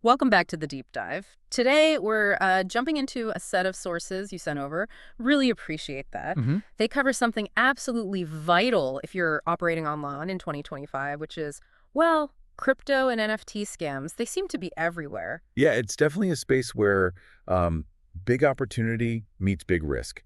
Welcome back to the deep dive. Today, we're jumping into a set of sources you sent over. Really appreciate that. hmm They cover something absolutely vital if you're operating online in 2025, which is, well, crypto and NFT scams. They seem to be everywhere. Yeah, it's definitely a space where um, big opportunity meets big risk.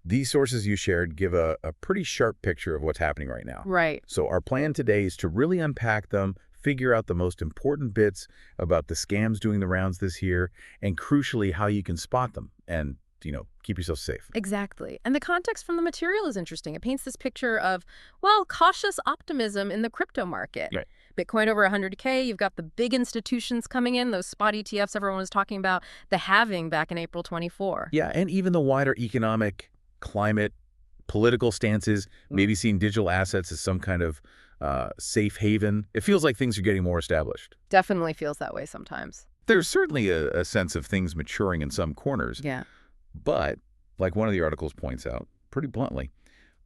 These sources you shared give a pretty sharp picture of what's happening right now. Right. So our plan today is to really unpack them, figure out the most important bits about the scams doing the rounds this year, and crucially, how you can spot them and, keep yourself safe. Exactly. And the context from the material is interesting. It paints this picture of, well, cautious optimism in the crypto market. Right. Bitcoin over 100K, you've got the big institutions coming in, those spot ETFs everyone was talking about, the halving back in April 24. Yeah, and even the wider economic, climate, political stances, maybe seeing digital assets as some kind of safe haven. It feels like things are getting more established. Definitely feels that way sometimes. There's certainly a sense of things maturing in some corners, Yeah. but, like one of the articles points out, pretty bluntly,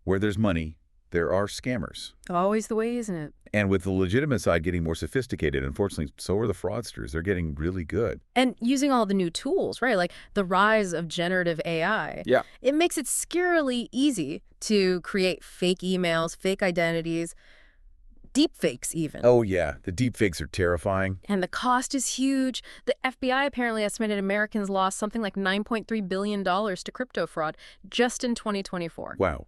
where there's money, there are scammers. Always the way, isn't it? And with the legitimate side getting more sophisticated, unfortunately, so are the fraudsters. They're getting really good. And using all the new tools, right? Like the rise of generative AI. Yeah. It makes it scarily easy to create fake emails, fake identities, deep fakes even. Oh, yeah. The deep fakes are terrifying. And the cost is huge. The FBI apparently estimated Americans lost something like $9.3 billion to crypto fraud just in 2024. Wow.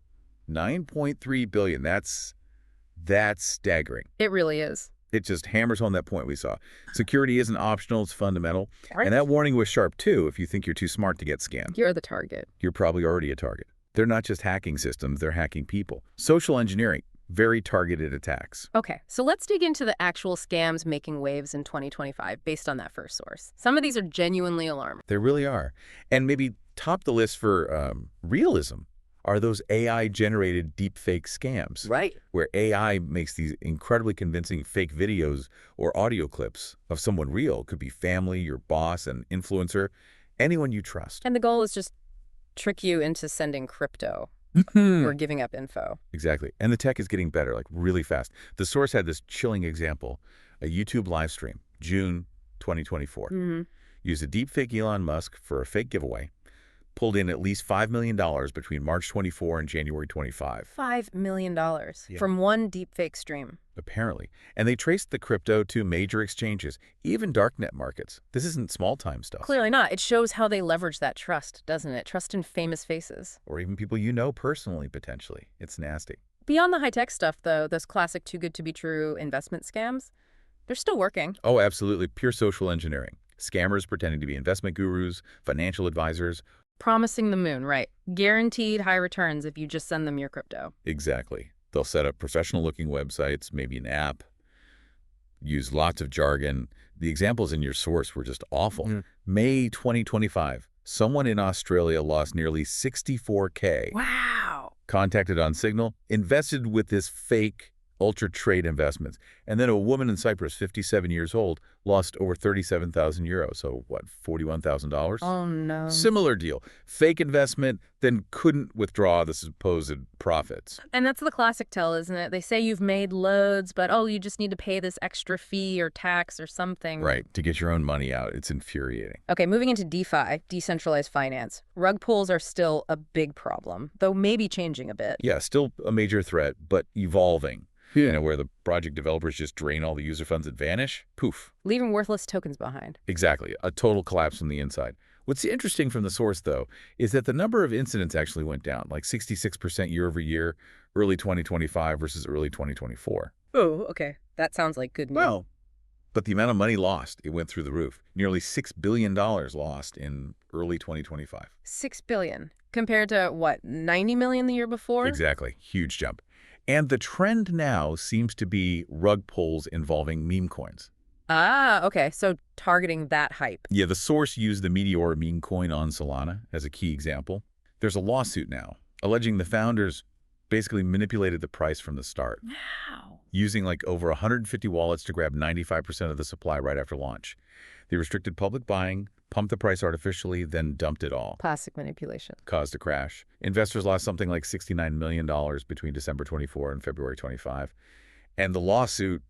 9.3 billion. That's staggering. It really is. It just hammers home that point we saw. Security isn't optional, it's fundamental. Right. And that warning was sharp, too. If you think you're too smart to get scammed, You're the target. you're probably already a target. They're not just hacking systems, they're hacking people. Social engineering, very targeted attacks. Okay, so let's dig into the actual scams making waves in 2025 based on that first source. Some of these are genuinely alarming. They really are. And maybe top the list for realism are those AI-generated deepfake scams, Right. where AI makes these incredibly convincing fake videos or audio clips of someone real. Could be family, your boss, an influencer, anyone you trust. And the goal is just trick you into sending crypto or giving up info. Exactly. And the tech is getting better, like really fast. The source had this chilling example, a YouTube live stream, June 2024. Used a deepfake Elon Musk for a fake giveaway, pulled in at least $5 million between March 24 and January 25. $5 million Yeah. from one deepfake stream. Apparently. And they traced the crypto to major exchanges, even darknet markets. This isn't small-time stuff. Clearly not. It shows how they leverage that trust, doesn't it? Trust in famous faces. Or even people you know personally, potentially. It's nasty. Beyond the high-tech stuff, though, those classic too good to be true investment scams, they're still working. Oh, absolutely. Pure social engineering. Scammers pretending to be investment gurus, financial advisors. Promising the moon, right. Guaranteed high returns if you just send them your crypto. Exactly. They'll set up professional-looking websites, maybe an app, use lots of jargon. The examples in your source were just awful. May 2025, someone in Australia lost nearly 64K. Wow. Contacted on Signal, invested with this fake ultra trade investments. And then a woman in Cyprus, 57 years old, lost over 37,000 euros. So what, $41,000? Oh, no. Similar deal. Fake investment, then couldn't withdraw the supposed profits. And that's the classic tell, isn't it? They say you've made loads, but oh, you just need to pay this extra fee or tax or something. Right, to get your own money out. It's infuriating. Okay, moving into DeFi, decentralized finance. Rug pulls are still a big problem, though maybe changing a bit. Yeah, still a major threat, but evolving. Where the project developers just drain all the user funds and vanish. Poof. Leaving worthless tokens behind. Exactly. A total collapse from the inside. What's interesting from the source, though, is that the number of incidents actually went down, like 66% year over year, early 2025 versus early 2024. Oh, okay. That sounds like good news. Well, but the amount of money lost, it went through the roof. Nearly $6 billion lost in early 2025. $6 billion compared to what, 90 million the year before? Exactly. Huge jump. And the trend now seems to be rug pulls involving meme coins. Ah, okay. So targeting that hype. Yeah, the source used the Meteor meme coin on Solana as a key example. There's a lawsuit now alleging the founders basically manipulated the price from the start, Wow. using like over 150 wallets to grab 95% of the supply right after launch. They restricted public buying, pumped the price artificially, then dumped it all. Classic manipulation. Caused a crash. Investors lost something like $69 million between December 24 and February 25. And the lawsuit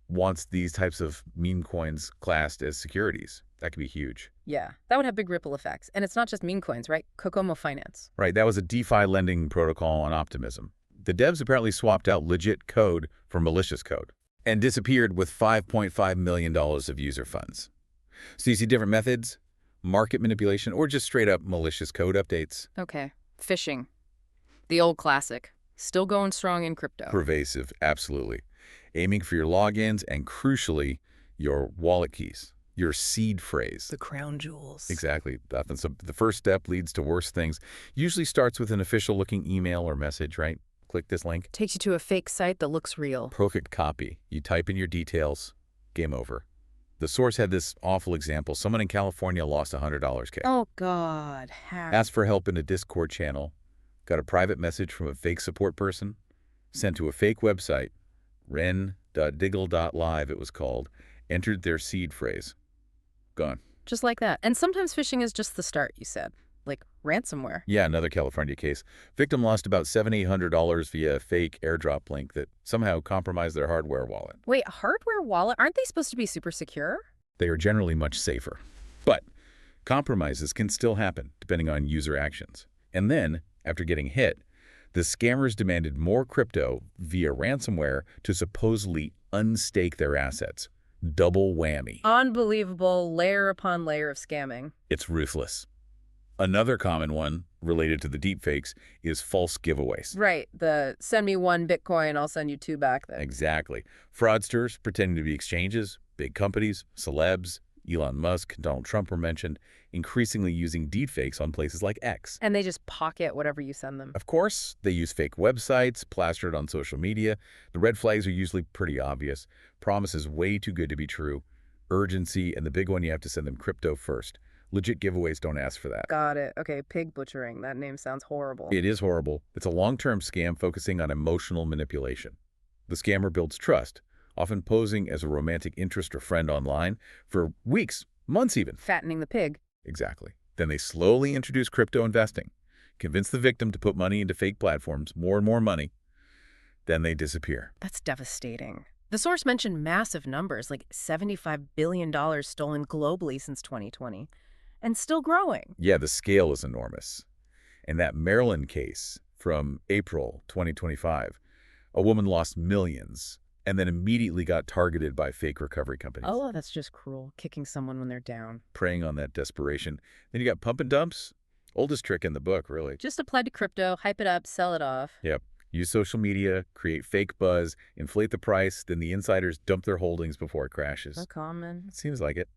wants these types of meme coins classed as securities. That could be huge. Yeah, that would have big ripple effects. And it's not just meme coins, right? Kokomo Finance. Right, that was a DeFi lending protocol on Optimism. The devs apparently swapped out legit code for malicious code and disappeared with $5.5 million of user funds. So you see different methods, market manipulation, or just straight up malicious code updates. Okay. Phishing. The old classic. Still going strong in crypto. Pervasive, absolutely. Aiming for your logins and, crucially, your wallet keys, your seed phrase. The crown jewels. Exactly. So the first step leads to worse things. Usually starts with an official-looking email or message, right? Click this link. Takes you to a fake site that looks real. Perfect copy. You type in your details, game over. The source had this awful example. Someone in California lost $100K. Oh, God. Asked for help in a Discord channel, got a private message from a fake support person, sent to a fake website, ren.diggle.live it was called, entered their seed phrase. Gone. Just like that. And sometimes phishing is just the start, you said. Like ransomware. Yeah, another California case. Victim lost about $700-800 via a fake airdrop link that somehow compromised their hardware wallet. Wait, a hardware wallet? Aren't they supposed to be super secure? They are generally much safer. But compromises can still happen, depending on user actions. And then, after getting hit, the scammers demanded more crypto via ransomware to supposedly unstake their assets. Double whammy. Unbelievable layer upon layer of scamming. It's ruthless. Another common one, related to the deepfakes, is false giveaways. Right. The send me 1 Bitcoin, I'll send you 2 back then. Exactly. Fraudsters pretending to be exchanges, big companies, celebs, Elon Musk, Donald Trump were mentioned, increasingly using deepfakes on places like X. And they just pocket whatever you send them. Of course, they use fake websites, plastered on social media. The red flags are usually pretty obvious. Promises way too good to be true. Urgency, and the big one, you have to send them crypto first. Legit giveaways don't ask for that. Got it. Okay, pig butchering. That name sounds horrible. It is horrible. It's a long-term scam focusing on emotional manipulation. The scammer builds trust, often posing as a romantic interest or friend online for weeks, months even. Fattening the pig. Exactly. Then they slowly introduce crypto investing, convince the victim to put money into fake platforms, more and more money. Then they disappear. That's devastating. The source mentioned massive numbers, like $75 billion stolen globally since 2020. And still growing. Yeah, the scale is enormous. In that Maryland case from April 2025, a woman lost millions and then immediately got targeted by fake recovery companies. Oh, that's just cruel, kicking someone when they're down. Preying on that desperation. Then you got pump and dumps. Oldest trick in the book, really. Just apply to crypto, hype it up, sell it off. Yep. Use social media, create fake buzz, inflate the price, then the insiders dump their holdings before it crashes. So common. It seems like it.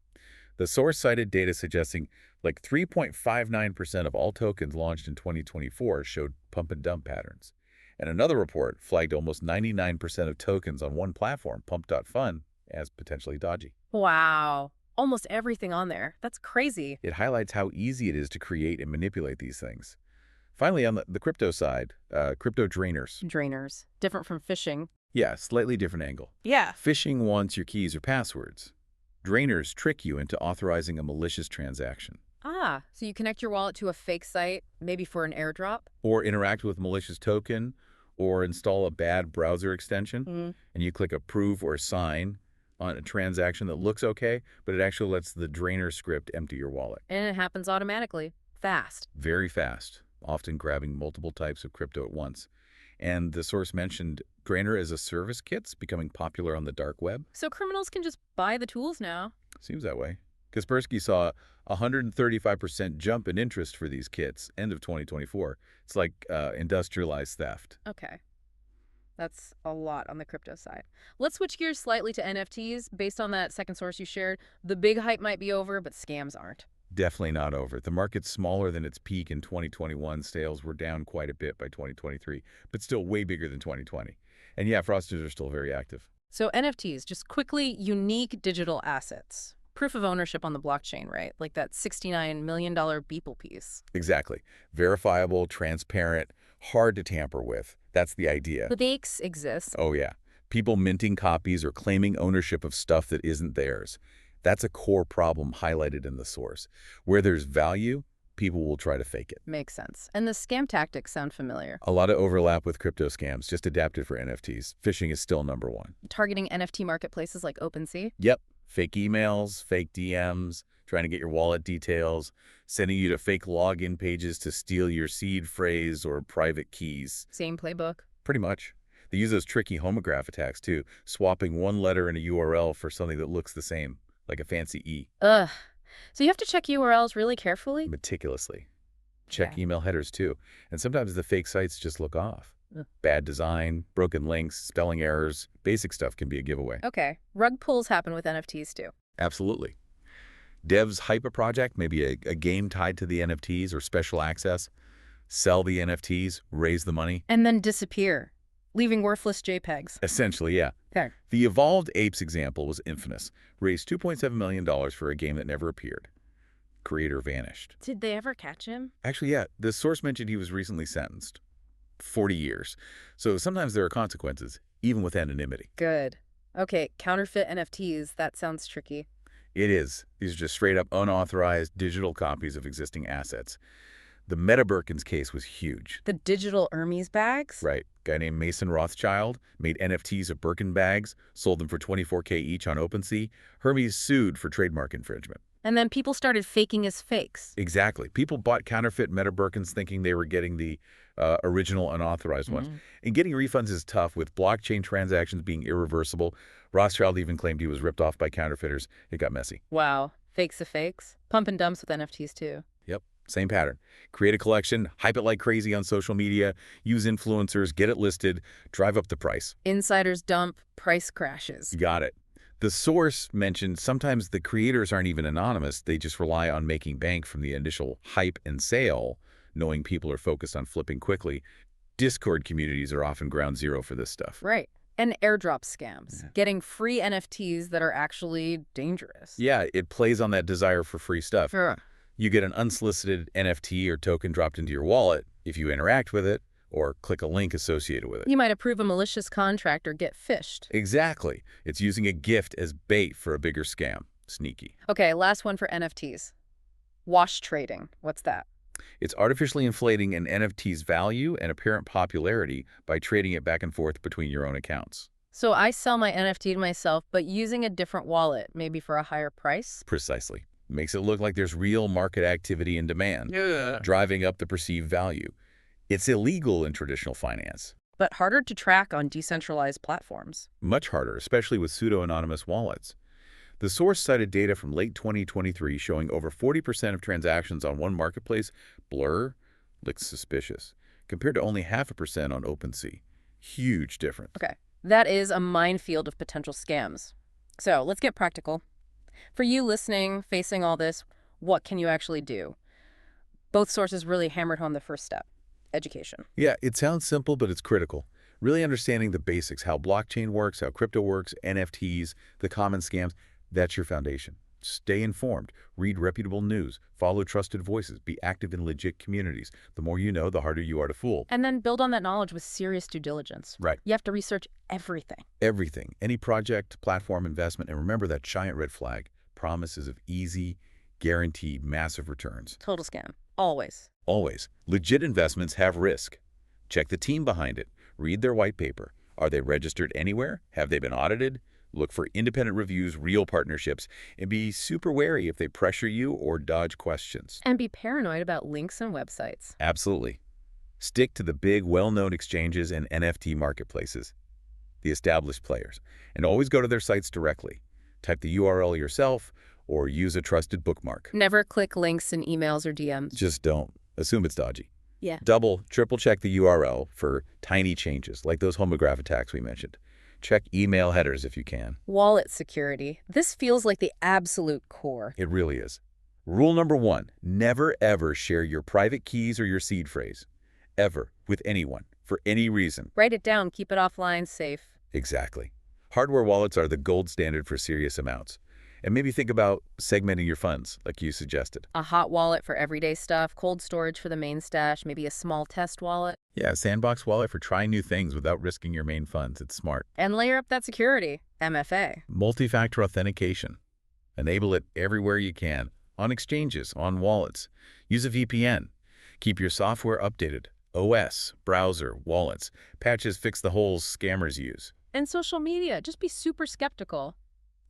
The source cited data suggesting like 3.59% of all tokens launched in 2024 showed pump and dump patterns. And another report flagged almost 99% of tokens on one platform, pump.fun, as potentially dodgy. Wow. Almost everything on there. That's crazy. It highlights how easy it is to create and manipulate these things. Finally, on the crypto side, crypto drainers. Drainers. Different from phishing. Yeah, slightly different angle. Yeah. Phishing wants your keys or passwords. Drainers trick you into authorizing a malicious transaction. Ah, so you connect your wallet to a fake site, maybe for an airdrop? Or interact with a malicious token, or install a bad browser extension, and you click approve or sign on a transaction that looks okay, but it actually lets the drainer script empty your wallet. And it happens automatically. Fast. Very fast, often grabbing multiple types of crypto at once. And the source mentioned drainer as a service kits becoming popular on the dark web. So criminals can just buy the tools now. Seems that way. Kaspersky saw a 135% jump in interest for these kits end of 2024. It's like industrialized theft. Okay. That's a lot on the crypto side. Let's switch gears slightly to NFTs. Based on that second source you shared, the big hype might be over, but scams aren't. Definitely not over. The market's smaller than its peak in 2021. Sales were down quite a bit by 2023, but still way bigger than 2020. And yeah, fraudsters are still very active. So NFTs, just quickly, unique digital assets. Proof of ownership on the blockchain, right? Like that $69 million Beeple piece. Exactly. Verifiable, transparent, hard to tamper with. That's the idea. The fakes exist. Oh, yeah. People minting copies or claiming ownership of stuff that isn't theirs. That's a core problem highlighted in the source. Where there's value, people will try to fake it. Makes sense. And the scam tactics sound familiar. A lot of overlap with crypto scams, just adapted for NFTs. Phishing is still number one. Targeting NFT marketplaces like OpenSea. Yep. Fake emails, fake DMs, trying to get your wallet details, sending you to fake login pages to steal your seed phrase or private keys. Same playbook. Pretty much. They use those tricky homograph attacks, too, swapping one letter in a URL for something that looks the same, like a fancy E. Ugh. So you have to check URLs really carefully? Meticulously. Check Yeah. email headers, too. And sometimes the fake sites just look off. Ugh. Bad design, broken links, spelling errors, basic stuff can be a giveaway. Okay. Rug pulls happen with NFTs too. Absolutely. Devs hype a project, maybe a game tied to the NFTs or special access, sell the NFTs, raise the money. And then disappear, leaving worthless JPEGs. Essentially, yeah. Okay. The Evolved Apes example was infamous. Raised $2.7 million for a game that never appeared. Creator vanished. Did they ever catch him? Actually, yeah, the source mentioned he was recently sentenced. 40 years. So sometimes there are consequences, even with anonymity. Good. Okay, counterfeit NFTs, that sounds tricky. It is. These are just straight up unauthorized digital copies of existing assets. The Meta Birkins case was huge. The digital Hermes bags? Right. Guy named Mason Rothschild made NFTs of Birkin bags, sold them for $24K each on OpenSea. Hermes sued for trademark infringement. And then people started faking as fakes. Exactly. People bought counterfeit Meta Birkins thinking they were getting the original unauthorized ones. And getting refunds is tough with blockchain transactions being irreversible. Rothschild even claimed he was ripped off by counterfeiters. It got messy. Wow. Fakes of fakes. Pump and dumps with NFTs too. Yep. Same pattern. Create a collection, hype it like crazy on social media, use influencers, get it listed, drive up the price. Insiders dump, price crashes. You got it. The source mentioned sometimes the creators aren't even anonymous. They just rely on making bank from the initial hype and sale, knowing people are focused on flipping quickly. Discord communities are often ground zero for this stuff. Right. And airdrop scams. Getting free NFTs that are actually dangerous. Yeah, it plays on that desire for free stuff. Sure. You get an unsolicited NFT or token dropped into your wallet if you interact with it or click a link associated with it. You might approve a malicious contract or get phished. Exactly. It's using a gift as bait for a bigger scam. Sneaky. Okay, last one for NFTs. Wash trading. What's that? It's artificially inflating an NFT's value and apparent popularity by trading it back and forth between your own accounts. So I sell my NFT to myself, but using a different wallet, maybe for a higher price? Precisely. Makes it look like there's real market activity and demand, driving up the perceived value. It's illegal in traditional finance. But harder to track on decentralized platforms. Much harder, especially with pseudo-anonymous wallets. The source cited data from late 2023 showing over 40% of transactions on one marketplace blur, looks suspicious, compared to only 0.5% on OpenSea. Huge difference. Okay, that is a minefield of potential scams. So let's get practical. For you listening, facing all this, what can you actually do? Both sources really hammered home the first step, education. Yeah, it sounds simple, but it's critical. Really understanding the basics, how blockchain works, how crypto works, NFTs, the common scams, that's your foundation. Stay informed, read reputable news, follow trusted voices, be active in legit communities. The more you know, the harder you are to fool. And then build on that knowledge with serious due diligence. Right. You have to research everything. Everything. Any project, platform, investment, and remember that giant red flag, promises of easy, guaranteed, massive returns. Total scam. Always. Always. Legit investments have risk. Check the team behind it. Read their white paper. Are they registered anywhere? Have they been audited? Look for independent reviews, real partnerships, and be super wary if they pressure you or dodge questions. And be paranoid about links and websites. Absolutely. Stick to the big, well-known exchanges and NFT marketplaces, the established players, and always go to their sites directly. Type the URL yourself or use a trusted bookmark. Never click links in emails or DMs. Just don't. Assume it's dodgy. Yeah. Double, triple check the URL for tiny changes, like those homograph attacks we mentioned. Check email headers if you can. Wallet security. This feels like the absolute core. It really is. Rule number 1, never ever share your private keys or your seed phrase. Ever, with anyone, for any reason. Write it down, keep it offline, safe. Exactly. Hardware wallets are the gold standard for serious amounts. And maybe think about segmenting your funds, like you suggested. A hot wallet for everyday stuff, cold storage for the main stash, maybe a small test wallet. Yeah, sandbox wallet for trying new things without risking your main funds. It's smart. And layer up that security, MFA. Multi-factor authentication. Enable it everywhere you can. on exchanges, on wallets. Use a VPN. Keep your software updated. OS, browser, wallets. Patches fix the holes scammers use. And social media, just be super skeptical,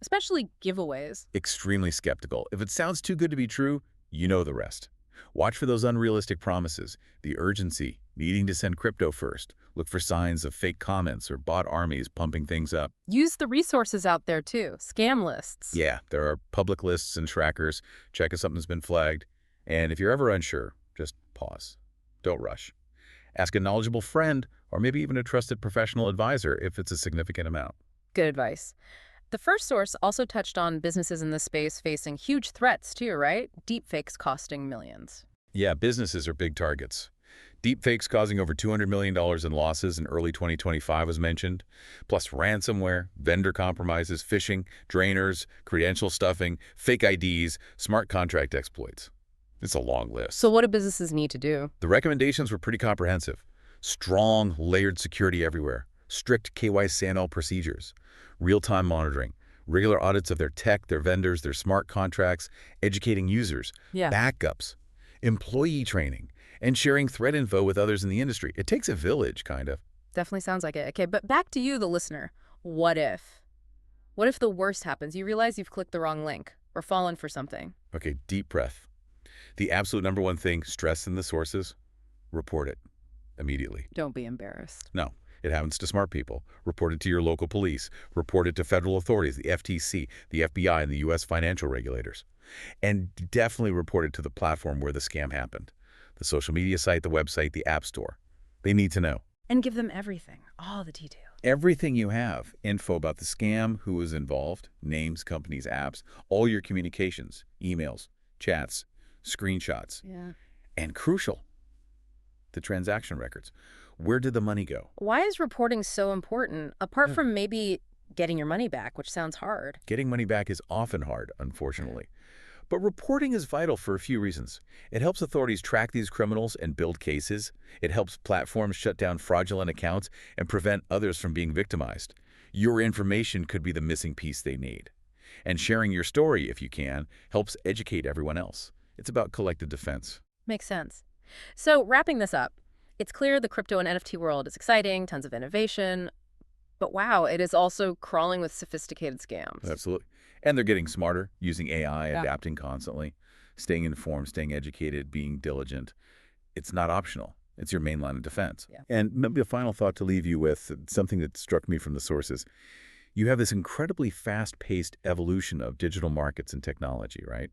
especially giveaways. Extremely skeptical. If it sounds too good to be true, you know the rest. Watch for those unrealistic promises, the urgency, needing to send crypto first. Look for signs of fake comments or bot armies pumping things up. Use the resources out there too, scam lists. Yeah, there are public lists and trackers. Check if something's been flagged. And if you're ever unsure, just pause. Don't rush. Ask a knowledgeable friend or maybe even a trusted professional advisor if it's a significant amount. Good advice. The first source also touched on businesses in this space facing huge threats too, right? Deepfakes costing millions. Yeah, businesses are big targets. Deepfakes causing over $200 million in losses in early 2025 was mentioned, plus ransomware, vendor compromises, phishing, drainers, credential stuffing, fake IDs, smart contract exploits. It's a long list. So what do businesses need to do? The recommendations were pretty comprehensive. Strong, layered security everywhere, strict KYC procedures, real-time monitoring, regular audits of their tech, their vendors, their smart contracts, educating users, Yeah. backups, employee training, and sharing threat info with others in the industry. It takes a village, kind of. Definitely sounds like it. Okay, but back to you, the listener. What if? What if the worst happens? You realize you've clicked the wrong link or fallen for something. Okay, deep breath. The absolute number one thing, stress in the sources, report it immediately. Don't be embarrassed. No, it happens to smart people. Report it to your local police. Report it to federal authorities, the FTC, the FBI, and the U.S. financial regulators. And definitely report it to the platform where the scam happened. The social media site, the website, the app store. They need to know. And give them everything, all the details. Everything you have, info about the scam, who was involved, names, companies, apps, all your communications, emails, chats, screenshots, Yeah. and crucial, the transaction records. Where did the money go? Why is reporting so important, apart from maybe getting your money back, which sounds hard? Getting money back is often hard, unfortunately. But reporting is vital for a few reasons. It helps authorities track these criminals and build cases. It helps platforms shut down fraudulent accounts and prevent others from being victimized. Your information could be the missing piece they need. And sharing your story, if you can, helps educate everyone else. It's about collective defense. Makes sense. So wrapping this up, it's clear the crypto and NFT world is exciting, tons of innovation, but wow, it is also crawling with sophisticated scams. Absolutely. And they're getting smarter, using AI, Yeah. adapting constantly, staying informed, staying educated, being diligent. It's not optional. It's your main line of defense. Yeah. And maybe a final thought to leave you with, something that struck me from the sources. You have this incredibly fast-paced evolution of digital markets and technology, right?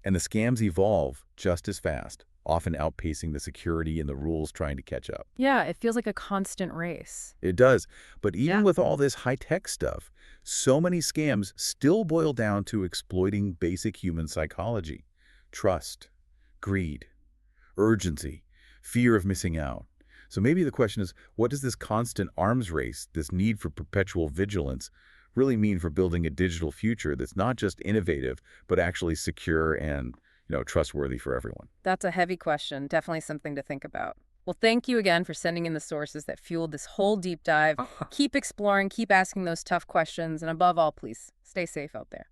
And the scams evolve just as fast, often outpacing the security and the rules trying to catch up. Yeah, it feels like a constant race. It does. But even Yeah. with all this high-tech stuff, so many scams still boil down to exploiting basic human psychology. Trust, greed, urgency, fear of missing out. So maybe the question is, what does this constant arms race, this need for perpetual vigilance, really mean for building a digital future that's not just innovative, but actually secure and, trustworthy for everyone? That's a heavy question, definitely something to think about. Well, thank you again for sending in the sources that fueled this whole deep dive. Keep exploring, keep asking those tough questions, and above all, please, stay safe out there.